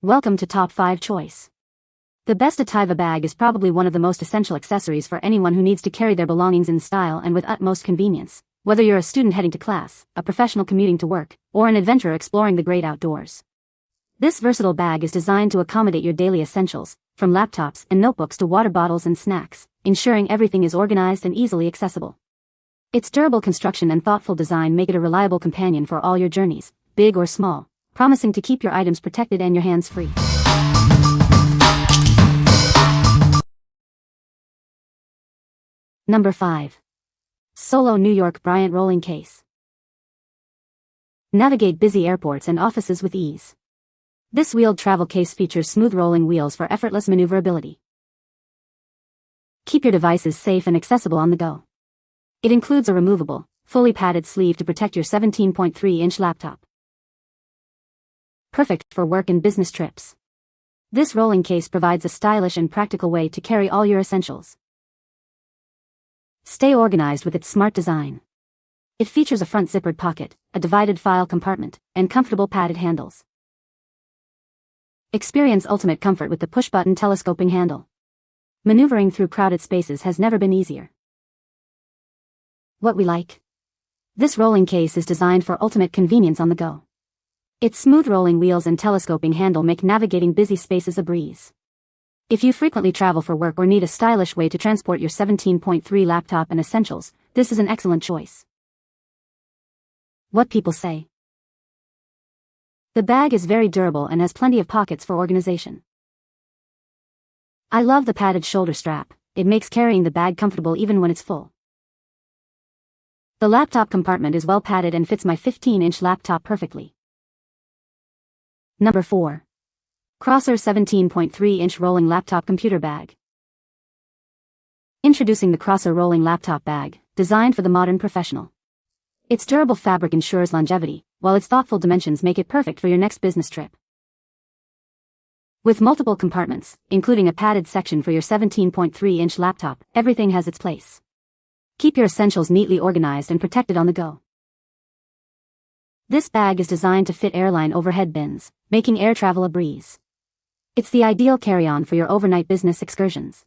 Welcome to Top 5 Choice. The best Ativa bag is probably one of the most essential accessories for anyone who needs to carry their belongings in style and with utmost convenience, whether you're a student heading to class, a professional commuting to work, or an adventurer exploring the great outdoors. This versatile bag is designed to accommodate your daily essentials, from laptops and notebooks to water bottles and snacks, ensuring everything is organized and easily accessible. Its durable construction and thoughtful design make it a reliable companion for all your journeys, big or small, promising to keep your items protected and your hands free. Number 5. Solo New York Bryant Rolling Case. Navigate busy airports and offices with ease. This wheeled travel case features smooth rolling wheels for effortless maneuverability. Keep your devices safe and accessible on the go. It includes a removable, fully padded sleeve to protect your 17.3-inch laptop. Perfect for work and business trips. This rolling case provides a stylish and practical way to carry all your essentials. Stay organized with its smart design. It features a front zippered pocket, a divided file compartment, and comfortable padded handles. Experience ultimate comfort with the push-button telescoping handle. Maneuvering through crowded spaces has never been easier. What we like? This rolling case is designed for ultimate convenience on the go. Its smooth rolling wheels and telescoping handle make navigating busy spaces a breeze. If you frequently travel for work or need a stylish way to transport your 17.3 laptop and essentials, this is an excellent choice. What people say. The bag is very durable and has plenty of pockets for organization. I love the padded shoulder strap. It makes carrying the bag comfortable even when it's full. The laptop compartment is well padded and fits my 15-inch laptop perfectly. Number 4. KROSER 17.3-inch Rolling Laptop Computer Bag. Introducing the KROSER Rolling Laptop Bag, designed for the modern professional. Its durable fabric ensures longevity, while its thoughtful dimensions make it perfect for your next business trip. With multiple compartments, including a padded section for your 17.3-inch laptop, everything has its place. Keep your essentials neatly organized and protected on the go. This bag is designed to fit airline overhead bins, making air travel a breeze. It's the ideal carry-on for your overnight business excursions.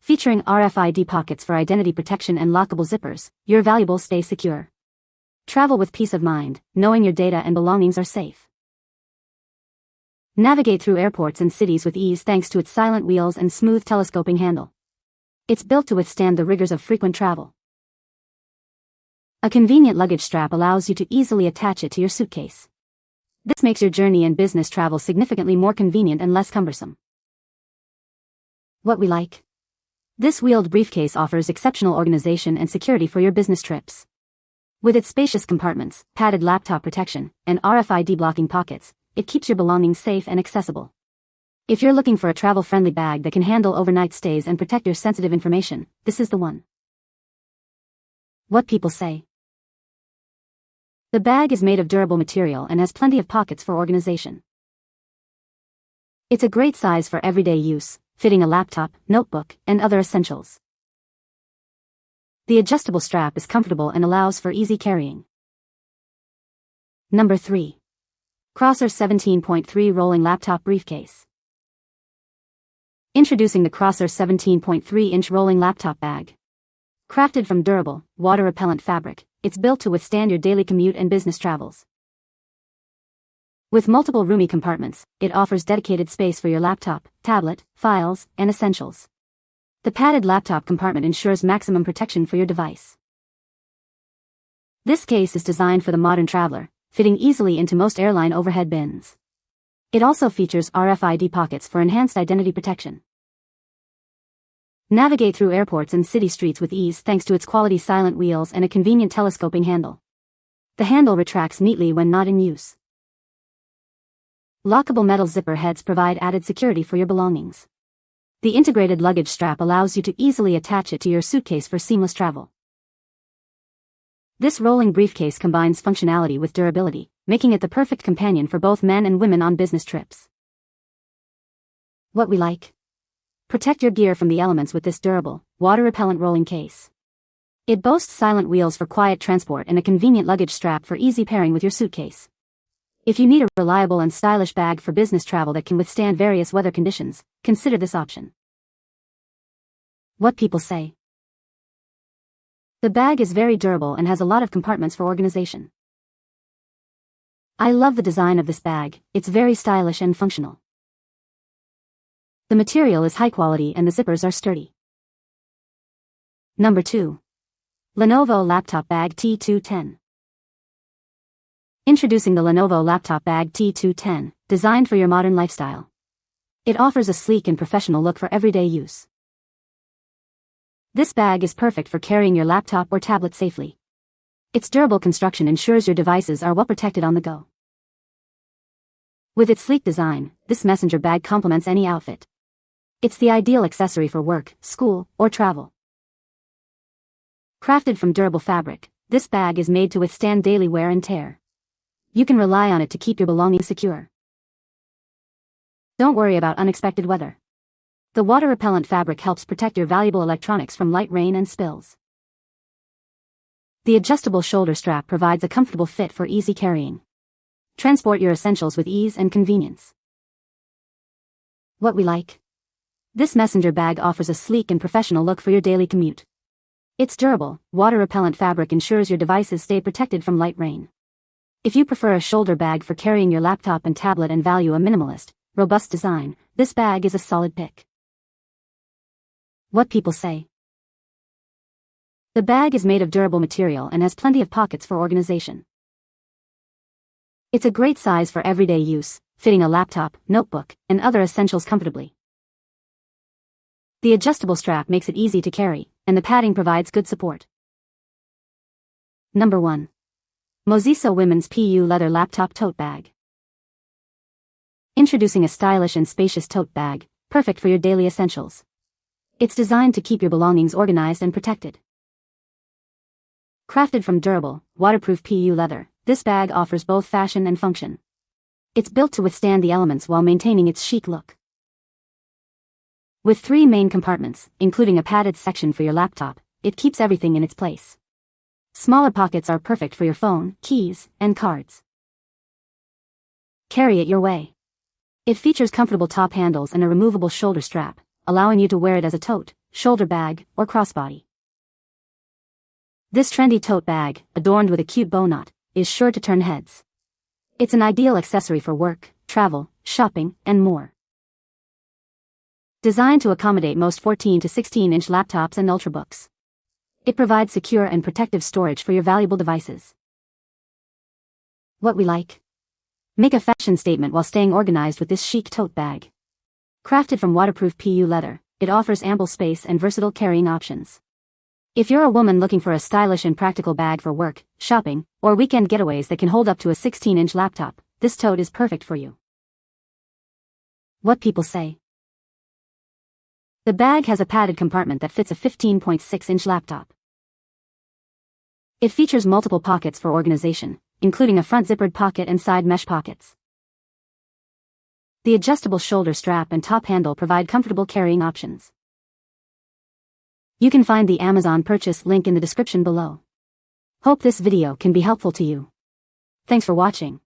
Featuring RFID pockets for identity protection and lockable zippers, your valuables stay secure. Travel with peace of mind, knowing your data and belongings are safe. Navigate through airports and cities with ease thanks to its silent wheels and smooth telescoping handle. It's built to withstand the rigors of frequent travel. A convenient luggage strap allows you to easily attach it to your suitcase. This makes your journey and business travel significantly more convenient and less cumbersome. What we like? This wheeled briefcase offers exceptional organization and security for your business trips. With its spacious compartments, padded laptop protection, and RFID blocking pockets, it keeps your belongings safe and accessible. If you're looking for a travel-friendly bag that can handle overnight stays and protect your sensitive information, this is the one. What people say. The bag is made of durable material and has plenty of pockets for organization. It's a great size for everyday use, fitting a laptop, notebook, and other essentials. The adjustable strap is comfortable and allows for easy carrying. Number 3. KROSER 17.3 Rolling Laptop Briefcase. Introducing the KROSER 17.3-inch Rolling Laptop Bag. Crafted from durable, water-repellent fabric, it's built to withstand your daily commute and business travels. With multiple roomy compartments, it offers dedicated space for your laptop, tablet, files, and essentials. The padded laptop compartment ensures maximum protection for your device. This case is designed for the modern traveler, fitting easily into most airline overhead bins. It also features RFID pockets for enhanced identity protection. Navigate through airports and city streets with ease thanks to its quality silent wheels and a convenient telescoping handle. The handle retracts neatly when not in use. Lockable metal zipper heads provide added security for your belongings. The integrated luggage strap allows you to easily attach it to your suitcase for seamless travel. This rolling briefcase combines functionality with durability, making it the perfect companion for both men and women on business trips. What we like? Protect your gear from the elements with this durable, water-repellent rolling case. It boasts silent wheels for quiet transport and a convenient luggage strap for easy pairing with your suitcase. If you need a reliable and stylish bag for business travel that can withstand various weather conditions, consider this option. What people say. The bag is very durable and has a lot of compartments for organization. I love the design of this bag, it's very stylish and functional. The material is high quality and the zippers are sturdy. Number 2. Lenovo Laptop Bag T210. Introducing the Lenovo Laptop Bag T210, designed for your modern lifestyle. It offers a sleek and professional look for everyday use. This bag is perfect for carrying your laptop or tablet safely. Its durable construction ensures your devices are well protected on the go. With its sleek design, this messenger bag complements any outfit. It's the ideal accessory for work, school, or travel. Crafted from durable fabric, this bag is made to withstand daily wear and tear. You can rely on it to keep your belongings secure. Don't worry about unexpected weather. The water-repellent fabric helps protect your valuable electronics from light rain and spills. The adjustable shoulder strap provides a comfortable fit for easy carrying. Transport your essentials with ease and convenience. What we like. This messenger bag offers a sleek and professional look for your daily commute. Its durable, water-repellent fabric ensures your devices stay protected from light rain. If you prefer a shoulder bag for carrying your laptop and tablet and value a minimalist, robust design, this bag is a solid pick. What people say. The bag is made of durable material and has plenty of pockets for organization. It's a great size for everyday use, fitting a laptop, notebook, and other essentials comfortably. The adjustable strap makes it easy to carry, and the padding provides good support. Number 1. MOSISO Women's PU Leather Laptop Tote Bag. Introducing a stylish and spacious tote bag, perfect for your daily essentials. It's designed to keep your belongings organized and protected. Crafted from durable, waterproof PU leather, this bag offers both fashion and function. It's built to withstand the elements while maintaining its chic look. With 3 main compartments, including a padded section for your laptop, it keeps everything in its place. Smaller pockets are perfect for your phone, keys, and cards. Carry it your way. It features comfortable top handles and a removable shoulder strap, allowing you to wear it as a tote, shoulder bag, or crossbody. This trendy tote bag, adorned with a cute bow knot, is sure to turn heads. It's an ideal accessory for work, travel, shopping, and more. Designed to accommodate most 14 to 16-inch laptops and ultrabooks. It provides secure and protective storage for your valuable devices. What we like. Make a fashion statement while staying organized with this chic tote bag. Crafted from waterproof PU leather, it offers ample space and versatile carrying options. If you're a woman looking for a stylish and practical bag for work, shopping, or weekend getaways that can hold up to a 16-inch laptop, this tote is perfect for you. What people say. The bag has a padded compartment that fits a 15.6-inch laptop. It features multiple pockets for organization, including a front zippered pocket and side mesh pockets. The adjustable shoulder strap and top handle provide comfortable carrying options. You can find the Amazon purchase link in the description below. Hope this video can be helpful to you. Thanks for watching.